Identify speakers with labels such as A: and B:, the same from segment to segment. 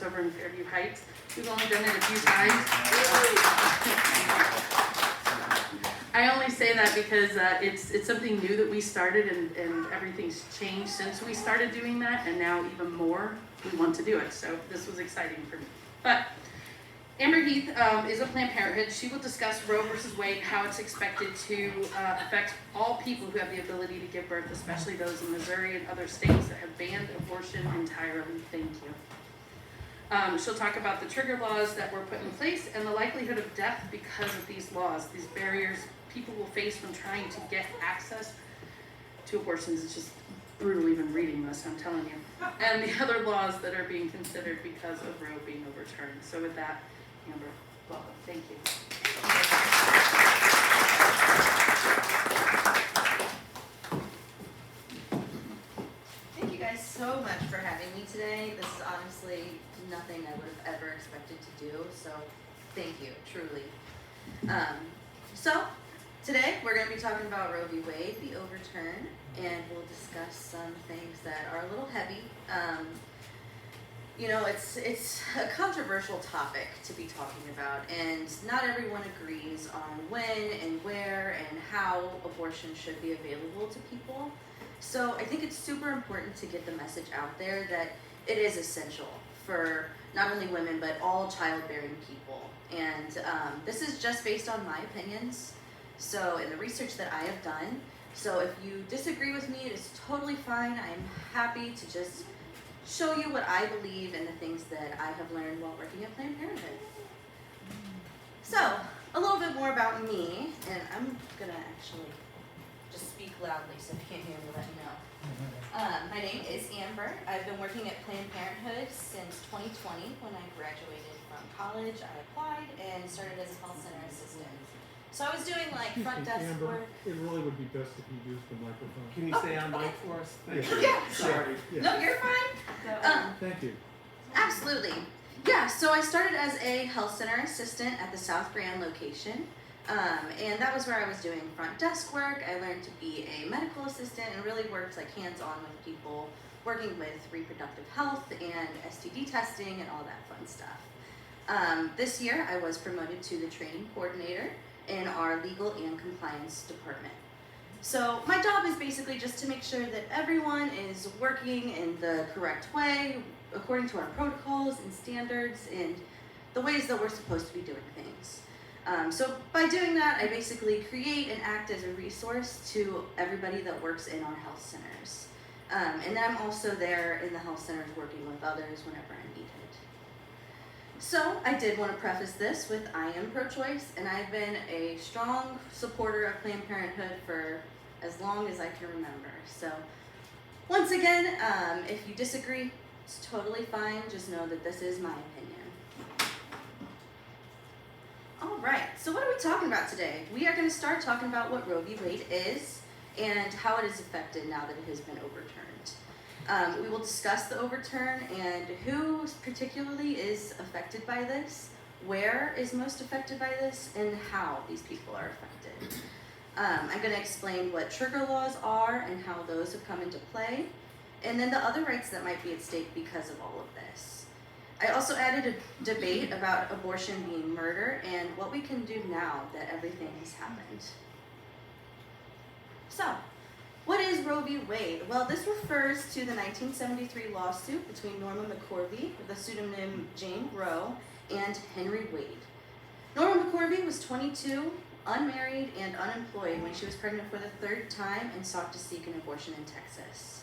A: over in Fairview Heights. We've only done it a few times. I only say that because it's something new that we started, and everything's changed since we started doing that, and now even more we want to do it. So this was exciting for me. But Amber Heath is a Planned Parenthood. She will discuss Roe v. Wade, how it's expected to affect all people who have the ability to give birth, especially those in Missouri and other states that have banned abortion entirely. Thank you. She'll talk about the trigger laws that were put in place and the likelihood of death because of these laws, these barriers people will face when trying to get access to abortions. It's just brutal even reading this, I'm telling you. And the other laws that are being considered because of Roe being overturned. So with that, Amber, welcome. Thank you.
B: Thank you guys so much for having me today. This is honestly nothing I would have ever expected to do, so thank you, truly. So today we're going to be talking about Roe v. Wade, the overturn, and we'll discuss some things that are a little heavy. It's a controversial topic to be talking about, and not everyone agrees on when and where and how abortion should be available to people. So I think it's super important to get the message out there that it is essential for not only women, but all childbearing people. And this is just based on my opinions, so in the research that I have done. So if you disagree with me, it is totally fine. I am happy to just show you what I believe and the things that I have learned while working at Planned Parenthood. So, a little bit more about me, and I'm gonna actually just speak loudly, so if you can't hear me, let me know. My name is Amber. I've been working at Planned Parenthood since 2020. When I graduated from college, I applied and started as a health center assistant. So I was doing like front desk
C: Amber,
B: work.
C: it really would be best if you used the microphone.
D: Can you stay on mic for us? Thank you.
B: Yeah,
D: Sorry.
C: Yeah.
B: No, you're fine.
C: Thank you.
B: Absolutely. Yeah, so I started as a health center assistant at the South Grand location. And that was where I was doing front desk work. I learned to be a medical assistant and really worked like hands-on with people, working with reproductive health and STD testing and all that fun stuff. This year I was promoted to the training coordinator in our legal and compliance department. So my job is basically just to make sure that everyone is working in the correct way, according to our protocols and standards and the ways that we're supposed to be doing things. So by doing that, I basically create and act as a resource to everybody that works in our health centers. And then I'm also there in the health centers working with others whenever I'm needed. So I did want to preface this with I am pro-choice, and I've been a strong supporter of Planned Parenthood for as long as I can remember. So once again, if you disagree, it's totally fine. Just know that this is my opinion. All right, so what are we talking about today? We are going to start talking about what Roe v. Wade is and how it is affected now that it has been overturned. We will discuss the overturn and who particularly is affected by this, where is most affected by this, and how these people are affected. I'm going to explain what trigger laws are and how those have come into play, and then the other rights that might be at stake because of all of this. I also added a debate about abortion being murder and what we can do now that everything has happened. So, what is Roe v. Wade? Well, this refers to the 1973 lawsuit between Norma McCorvey, with the pseudonym Jane Roe, and Henry Wade. Norma McCorvey was 22, unmarried, and unemployed when she was pregnant for the third time and sought to seek an abortion in Texas.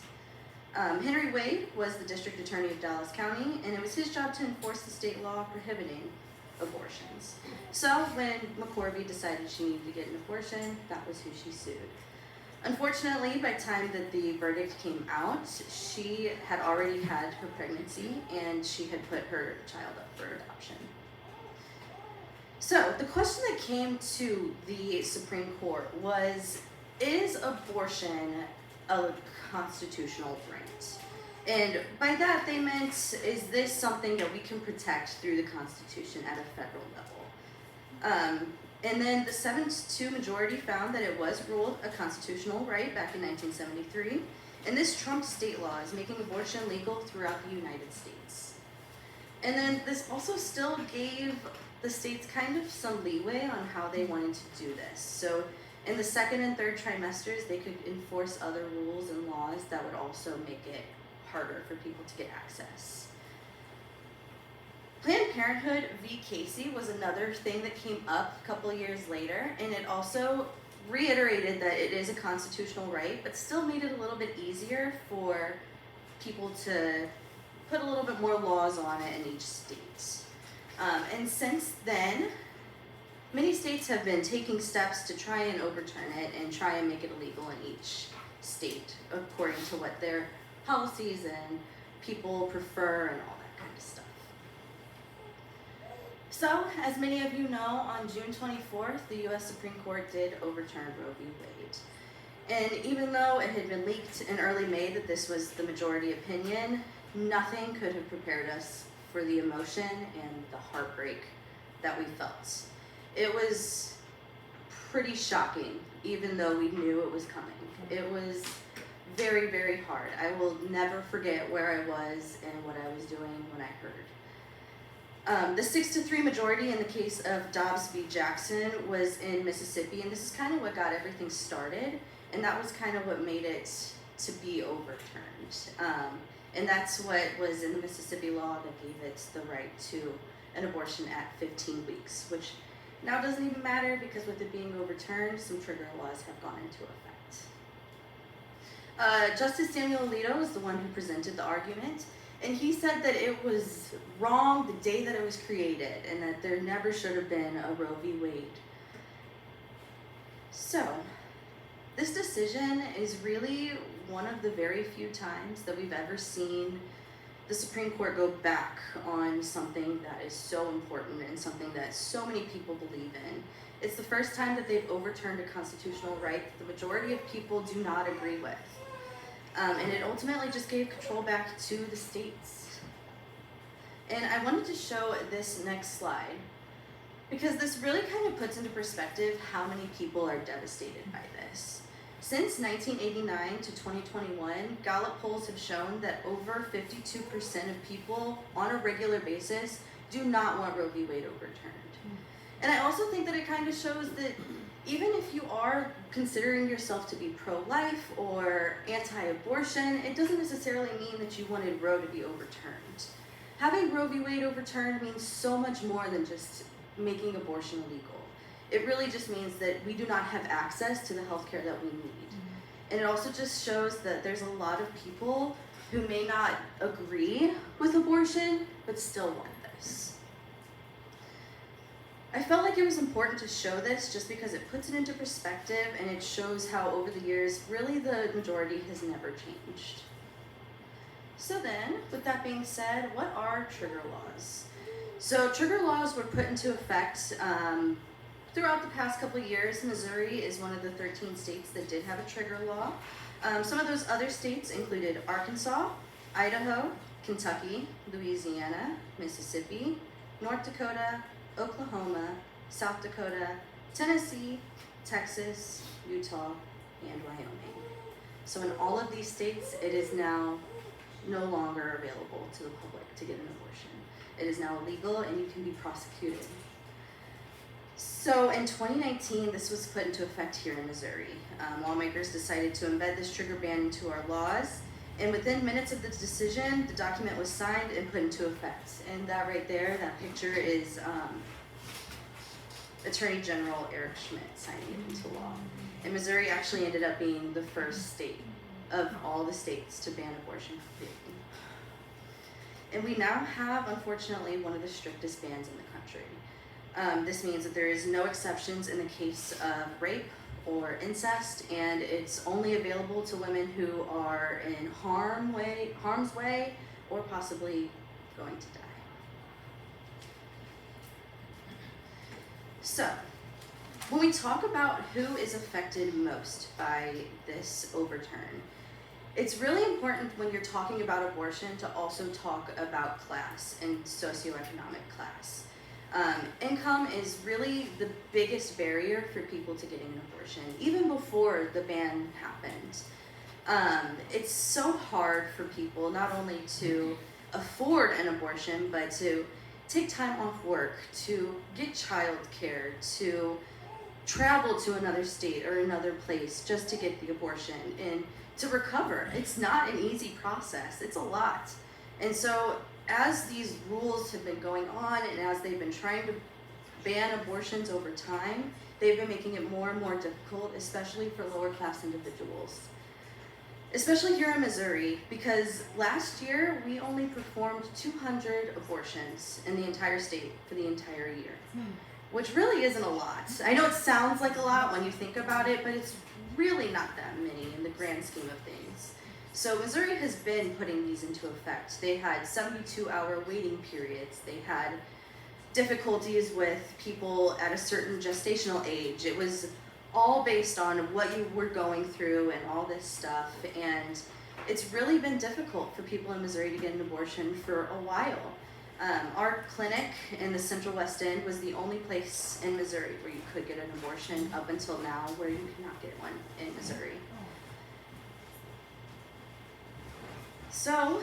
B: Henry Wade was the district attorney of Dallas County, and it was his job to enforce the state law prohibiting abortions. So when McCorvey decided she needed to get an abortion, that was who she sued. Unfortunately, by the time that the verdict came out, she had already had her pregnancy and she had put her child up for adoption. So the question that came to the Supreme Court was, is abortion a constitutional right? And by that they meant, is this something that we can protect through the Constitution at a federal level? And then the 7-2 majority found that it was ruled a constitutional right back in 1973, and this trumped state laws, making abortion legal throughout the United States. And then this also still gave the states kind of some leeway on how they wanted to do this. So in the second and third trimesters, they could enforce other rules and laws that would also make it harder for people to get access. Planned Parenthood v. Casey was another thing that came up a couple of years later, and it also reiterated that it is a constitutional right, but still made it a little bit easier for people to put a little bit more laws on it in each state. And since then, many states have been taking steps to try and overturn it and try and make it illegal in each state according to what their policies and people prefer and all that kind of stuff. So, as many of you know, on June 24th, the U.S. Supreme Court did overturn Roe v. Wade. And even though it had been leaked in early May that this was the majority opinion, nothing could have prepared us for the emotion and the heartbreak that we felt. It was pretty shocking, even though we knew it was coming. It was very, very hard. I will never forget where I was and what I was doing when I heard. The 6-3 majority in the case of Dobbs v. Jackson was in Mississippi, and this is kind of what got everything started, and that was kind of what made it to be overturned. And that's what was in the Mississippi law that gave it the right to an abortion at 15 weeks, which now doesn't even matter because with it being overturned, some trigger laws have gone into effect. Justice Samuel Alito was the one who presented the argument, and he said that it was wrong the day that it was created and that there never should have been a Roe v. Wade. So, this decision is really one of the very few times that we've ever seen the Supreme Court go back on something that is so important and something that so many people believe in. It's the first time that they've overturned a constitutional right that the majority of people do not agree with. And it ultimately just gave control back to the states. And I wanted to show this next slide because this really kind of puts into perspective how many people are devastated by this. Since 1989 to 2021, Gallup polls have shown that over 52% of people on a regular basis do not want Roe v. Wade overturned. And I also think that it kind of shows that even if you are considering yourself to be pro-life or anti-abortion, it doesn't necessarily mean that you wanted Roe to be overturned. Having Roe v. Wade overturned means so much more than just making abortion legal. It really just means that we do not have access to the healthcare that we need. And it also just shows that there's a lot of people who may not agree with abortion, but still want this. I felt like it was important to show this just because it puts it into perspective and it shows how over the years, really the majority has never changed. So then, with that being said, what are trigger laws? So trigger laws were put into effect throughout the past couple of years. Missouri is one of the 13 states that did have a trigger law. Some of those other states included Arkansas, Idaho, Kentucky, Louisiana, Mississippi, North Dakota, Oklahoma, South Dakota, Tennessee, Texas, Utah, and Wyoming. So in all of these states, it is now no longer available to the public to get an abortion. It is now illegal and you can be prosecuted. So in 2019, this was put into effect here in Missouri. Lawmakers decided to embed this trigger ban into our laws, and within minutes of the decision, the document was signed and put into effect. And that right there, that picture is Attorney General Eric Schmidt signing it into law. And Missouri actually ended up being the first state of all the states to ban abortion completely. And we now have, unfortunately, one of the strictest bans in the country. This means that there is no exceptions in the case of rape or incest, and it's only available to women who are in harm's way or possibly going to die. So, when we talk about who is affected most by this overturn, it's really important when you're talking about abortion to also talk about class and socioeconomic class. Income is really the biggest barrier for people to getting an abortion, even before the ban happened. It's so hard for people not only to afford an abortion, but to take time off work, to get childcare, to travel to another state or another place just to get the abortion and to recover. It's not an easy process. It's a lot. And so as these rules have been going on and as they've been trying to ban abortions over time, they've been making it more and more difficult, especially for lower class individuals. Especially here in Missouri, because last year we only performed 200 abortions in the entire state for the entire year, which really isn't a lot. I know it sounds like a lot when you think about it, but it's really not that many in the grand scheme of things. So Missouri has been putting these into effect. They had 72-hour waiting periods. They had difficulties with people at a certain gestational age. It was all based on what you were going through and all this stuff. And it's really been difficult for people in Missouri to get an abortion for a while. Our clinic in the Central West End was the only place in Missouri where you could get an abortion up until now where you cannot get one in Missouri. So,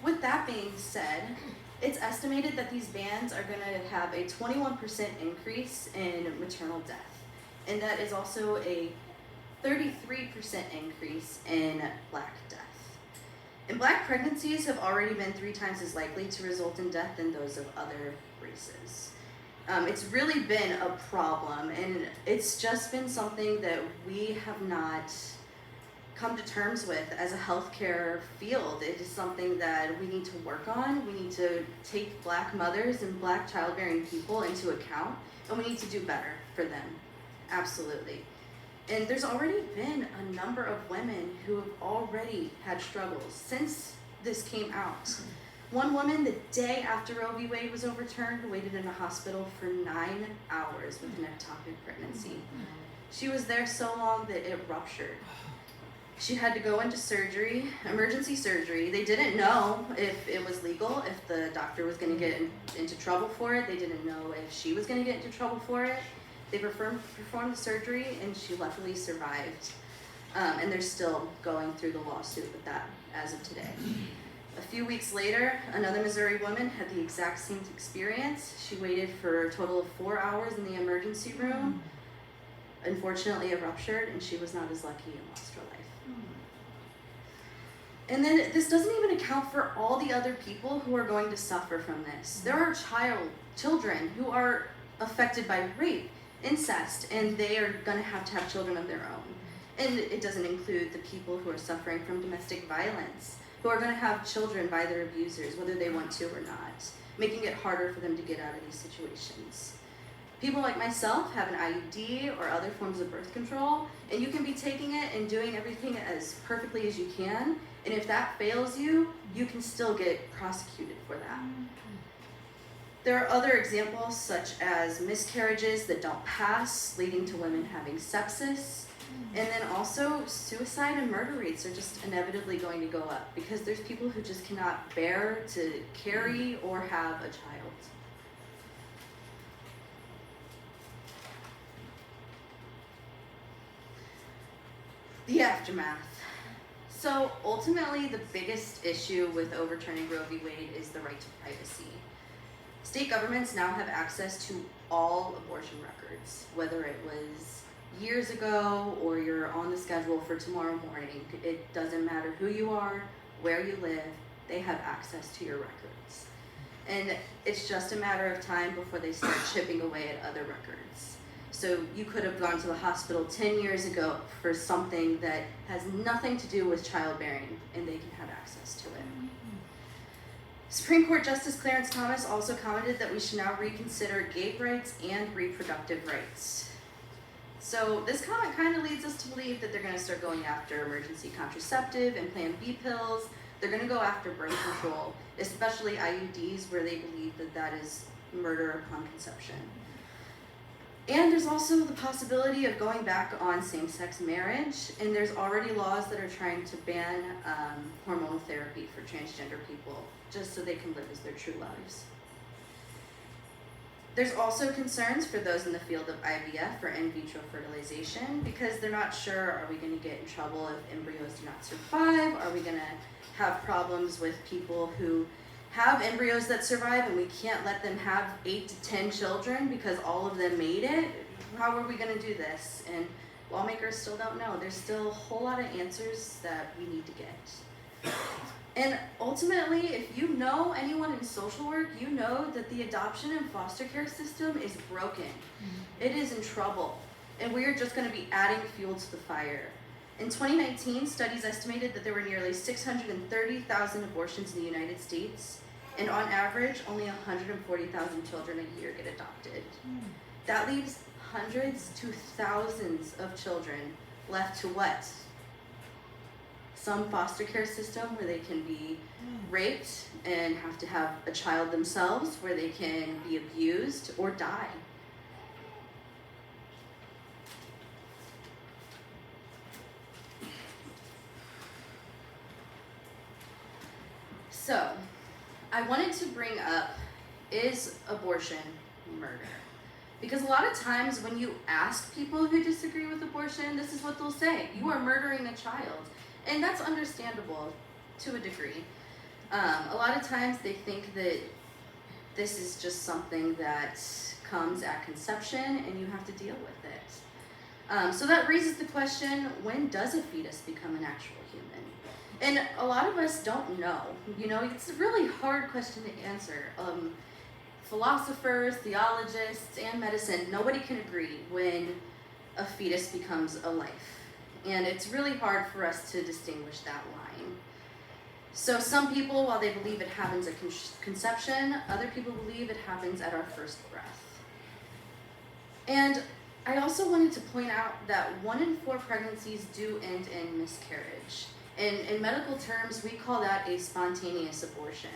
B: with that being said, it's estimated that these bans are going to have a 21% increase in maternal death. And that is also a 33% increase in Black death. And Black pregnancies have already been 3 times as likely to result in death than those of other races. It's really been a problem, and it's just been something that we have not come to terms with as a healthcare field. It is something that we need to work on. We need to take Black mothers and Black childbearing people into account, and we need to do better for them. Absolutely. And there's already been a number of women who have already had struggles since this came out. One woman, the day after Roe V Wade was overturned, waited in a hospital for 9 hours with an ectopic pregnancy. She was there so long that it ruptured. She had to go into surgery, emergency surgery. They didn't know if it was legal, if the doctor was going to get into trouble for it. They didn't know if she was going to get into trouble for it. They performed the surgery, and she luckily survived. And they're still going through the lawsuit with that as of today. A few weeks later, another Missouri woman had the exact same experience. She waited for a total of 4 hours in the emergency room. Unfortunately, it ruptured, and she was not as lucky and lost her life. And then this doesn't even account for all the other people who are going to suffer from this. There are children who are affected by rape, incest, and they are going to have children of their own. And it doesn't include the people who are suffering from domestic violence, who are going to have children by their abusers, whether they want to or not, making it harder for them to get out of these situations. People like myself have an IUD or other forms of birth control, and you can be taking it and doing everything as perfectly as you can, and if that fails you, you can still get prosecuted for that. There are other examples such as miscarriages that don't pass, leading to women having sepsis, and then also suicide and murder rates are just inevitably going to go up because there's people who just cannot bear to carry or have a child. The aftermath. So ultimately, the biggest issue with overturning Roe v. Wade is the right to privacy. State governments now have access to all abortion records, whether it was years ago or you're on the schedule for tomorrow morning. It doesn't matter who you are, where you live, they have access to your records. And it's just a matter of time before they start chipping away at other records. So you could have gone to the hospital 10 years ago for something that has nothing to do with childbearing, and they can have access to it. Supreme Court Justice Clarence Thomas also commented that we should now reconsider gay rights and reproductive rights. So this comment kind of leads us to believe that they're going to start going after emergency contraceptive and Plan B pills. They're going to go after birth control, especially IUDs, where they believe that that is murder upon conception. And there's also the possibility of going back on same-sex marriage, and there's already laws that are trying to ban hormonal therapy for transgender people, just so they can live as their true lives. There's also concerns for those in the field of IVF or in vitro fertilization, because they're not sure, are we going to get in trouble if embryos do not survive? Are we going to have problems with people who have embryos that survive and we can't let them have 8 to 10 children because all of them made it? How are we going to do this? And lawmakers still don't know. There's still a whole lot of answers that we need to get. And ultimately, if you know anyone in social work, you know that the adoption and foster care system is broken. It is in trouble. And we are just going to be adding fuel to the fire. In 2019, studies estimated that there were nearly 630,000 abortions in the United States, and on average, only 140,000 children a year get adopted. That leaves hundreds to thousands of children left to what? Some foster care system where they can be raped and have to have a child themselves, where they can be abused or die. So, I wanted to bring up, is abortion murder? Because a lot of times when you ask people who disagree with abortion, this is what they'll say: you are murdering a child. And that's understandable to a degree. A lot of times they think that this is just something that comes at conception and you have to deal with it. So that raises the question, when does a fetus become an actual human? And a lot of us don't know. You know, it's a really hard question to answer. Philosophers, theologists, and medicine, nobody can agree when a fetus becomes a life. And it's really hard for us to distinguish that line. So some people, while they believe it happens at conception, other people believe it happens at our first breath. And I also wanted to point out that 1 in 4 pregnancies do end in miscarriage. And in medical terms, we call that a spontaneous abortion.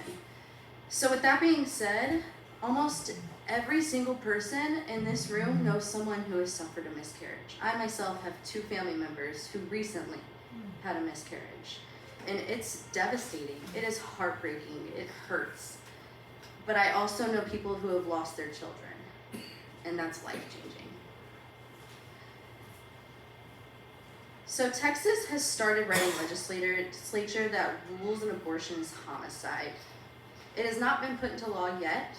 B: So with that being said, almost every single person in this room knows someone who has suffered a miscarriage. I myself have 2 family members who recently had a miscarriage. And it's devastating. It is heartbreaking. It hurts. But I also know people who have lost their children. And that's life-changing. So Texas has started writing legislature that rules an abortion as homicide. It has not been put into law yet,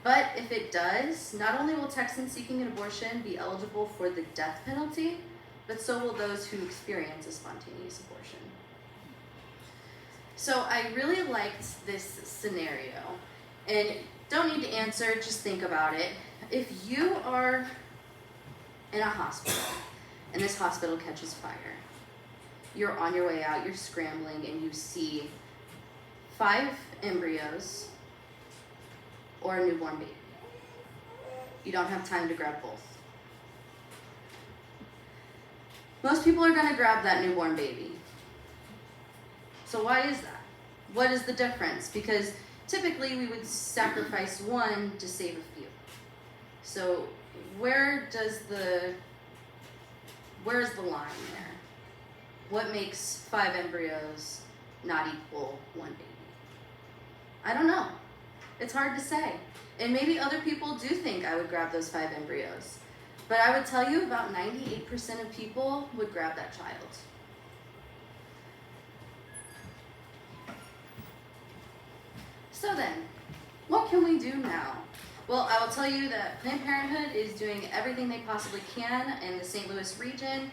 B: but if it does, not only will Texans seeking an abortion be eligible for the death penalty, but so will those who experience a spontaneous abortion. So I really liked this scenario, and don't need to answer, just think about it. If you are in a hospital, and this hospital catches fire, you're on your way out, you're scrambling, and you see 5 embryos or a newborn baby. You don't have time to grab both. Most people are going to grab that newborn baby. So why is that? What is the difference? Because typically we would sacrifice one to save a few. So where is the line there? What makes 5 embryos not equal 1 baby? I don't know. It's hard to say. And maybe other people do think I would grab those 5 embryos. But I would tell you about 98% of people would grab that child. So then, what can we do now? Well, I will tell you that Planned Parenthood is doing everything they possibly can in the St. Louis region.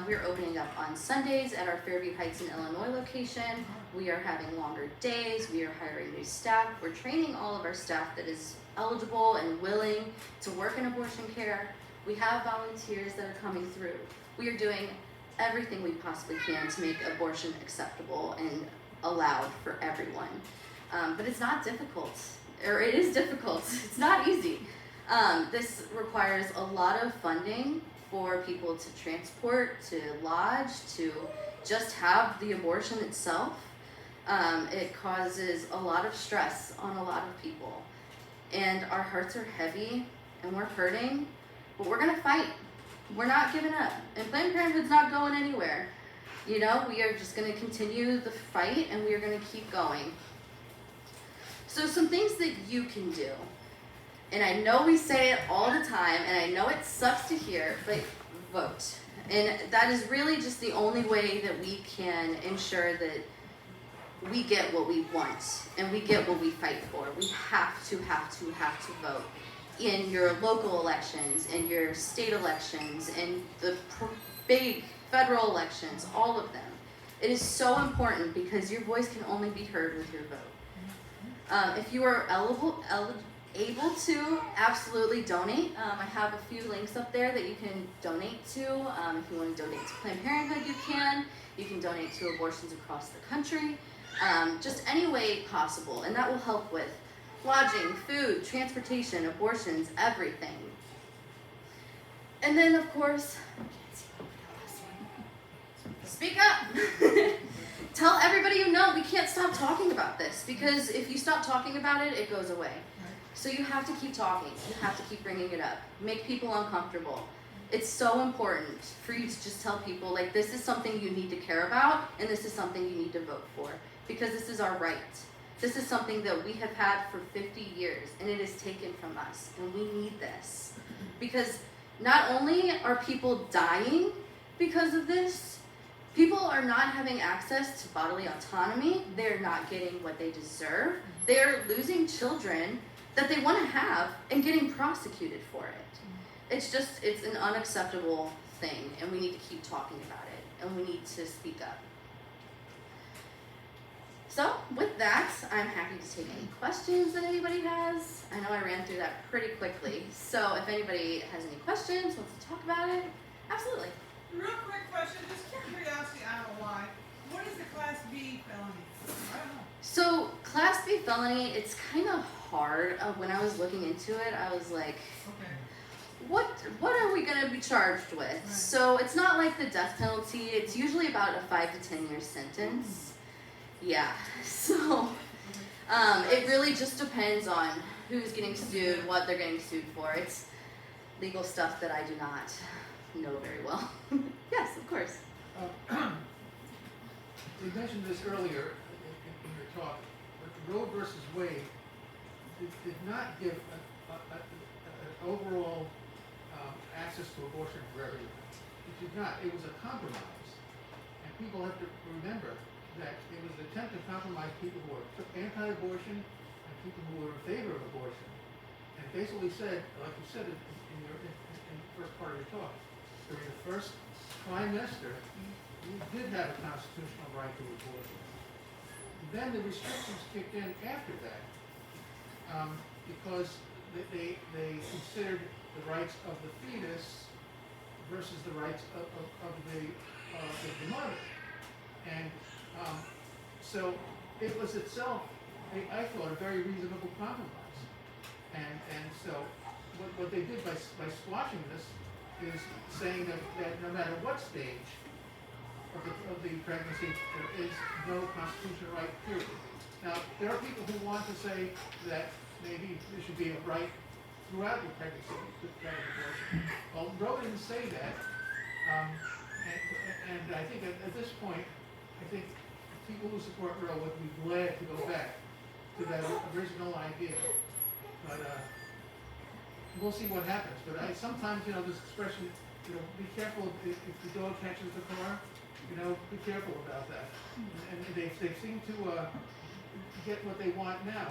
B: We're opening up on Sundays at our Fairview Heights in Illinois location. We are having longer days. We are hiring new staff. We're training all of our staff that is eligible and willing to work in abortion care. We have volunteers that are coming through. We are doing everything we possibly can to make abortion acceptable and allowed for everyone. But it's not difficult. Or it is difficult. It's not easy. This requires a lot of funding for people to transport, to lodge, to just have the abortion itself. It causes a lot of stress on a lot of people. And our hearts are heavy and we're hurting, but we're gonna fight. We're not giving up. And Planned Parenthood's not going anywhere. You know, we are just gonna continue the fight and we are gonna keep going. So some things that you can do, and I know we say it all the time, and I know it sucks to hear, but vote. And that is really just the only way that we can ensure that we get what we want and we get what we fight for. We have to vote in your local elections, in your state elections, in the big federal elections, all of them. It is so important because your voice can only be heard with your vote. If you are able to, absolutely donate. I have a few links up there that you can donate to. If you want to donate to Planned Parenthood, you can. You can donate to abortions across the country. Just any way possible, and that will help with lodging, food, transportation, abortions, everything. And then, of course, speak up. Tell everybody you know we can't stop talking about this, because if you stop talking about it, it goes away. So you have to keep talking. You have to keep bringing it up. Make people uncomfortable. It's so important for you to just tell people, like, this is something you need to care about, and this is something you need to vote for, because this is our right. This is something that we have had for 50 years, and it is taken from us, and we need this. Because not only are people dying because of this, people are not having access to bodily autonomy. They're not getting what they deserve. They're losing children that they want to have and getting prosecuted for it. It's an unacceptable thing, and we need to keep talking about it, and we need to speak up. So with that, I'm happy to take any questions that anybody has. I know I ran through that pretty quickly, so if anybody has any questions, wants to talk about it, absolutely.
E: Real quick question, just curiosity, I don't know why. What is the Class B felony? I don't know.
B: So Class B felony, it's kind of hard. When I was looking into it, I was like,
E: Okay.
B: what are we going to be charged with?
E: Right.
B: So it's not like the death penalty. It's usually about a 5 to 10 year sentence. Yeah. So it really just depends on who's getting sued, what they're getting sued for. It's legal stuff that I do not know very well. Yes, of course.
F: We mentioned this earlier in your talk, but Roe versus Wade did not give an overall access to abortion for everyone. It did not. It was a compromise. And people have to remember that it was an attempt to compromise people who were anti-abortion and people who were in favor of abortion. And basically said, like you said in the first part of your talk, during the first trimester, you did have a constitutional right to abortion. Then the restrictions kicked in after that, because they considered the rights of the fetus versus the rights of the mother. And so it was itself, I thought, a very reasonable compromise. And so what they did by squashing this is saying that no matter what stage of the pregnancy, there is no constitutional right, period. Now, there are people who want to say that maybe there should be a right throughout the pregnancy to have an abortion. Well, Roe didn't say that. And I think at this point, I think people who support Roe would be glad to go back to that original idea. But we'll see what happens. But sometimes, this expression, be careful if the dog catches the car. Be careful about that. And they seem to get what they want now.